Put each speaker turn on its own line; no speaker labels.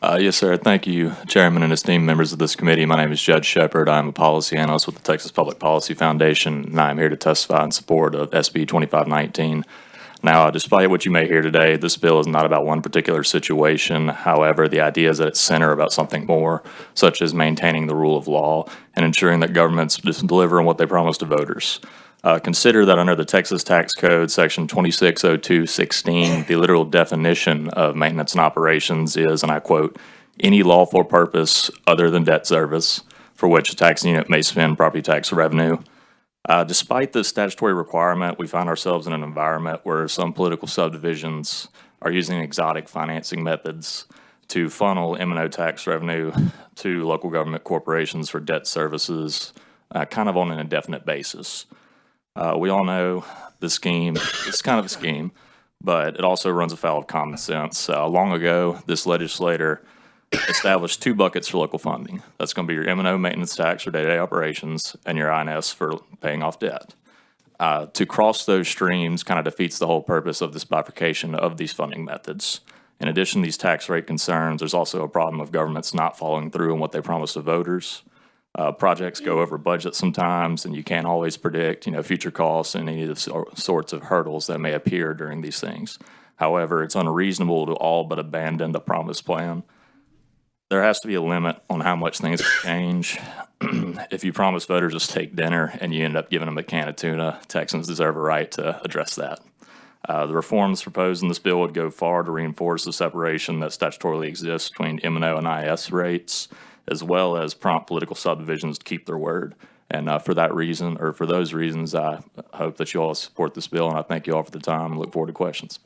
Yes, sir. Thank you, Chairman and esteemed members of this committee. My name is Judge Shepard. I'm a policy analyst with the Texas Public Policy Foundation, and I'm here to testify in support of SB 2519. Now, despite what you may hear today, this bill is not about one particular situation. However, the idea is at its center about something more, such as maintaining the rule of law and ensuring that governments deliver on what they promise to voters. Consider that under the Texas Tax Code, Section 260216, the literal definition of maintenance and operations is, and I quote, any lawful purpose other than debt service for which a tax unit may spend property tax revenue. Despite this statutory requirement, we find ourselves in an environment where some political subdivisions are using exotic financing methods to funnel M&O tax revenue to local government corporations for debt services, kind of on an indefinite basis. We all know the scheme is kind of a scheme, but it also runs afoul of common sense. Long ago, this legislator established two buckets for local funding. That's going to be your M&O maintenance tax for day-to-day operations and your INS for paying off debt. To cross those streams kind of defeats the whole purpose of this bifurcation of these funding methods. In addition to these tax rate concerns, there's also a problem of governments not following through on what they promise to voters. Projects go over budget sometimes, and you can't always predict, future costs and any of the sorts of hurdles that may appear during these things. However, it's unreasonable to all but abandon the promised plan. There has to be a limit on how much things change. If you promise voters a steak dinner and you end up giving them a can of tuna, Texans deserve a right to address that. The reforms proposed in this bill would go far to reinforce the separation that statutorily exists between M&O and IS rates, as well as prompt political subdivisions to keep their word. And for that reason, or for those reasons, I hope that you all support this bill, and I thank you all for the time and look forward to questions.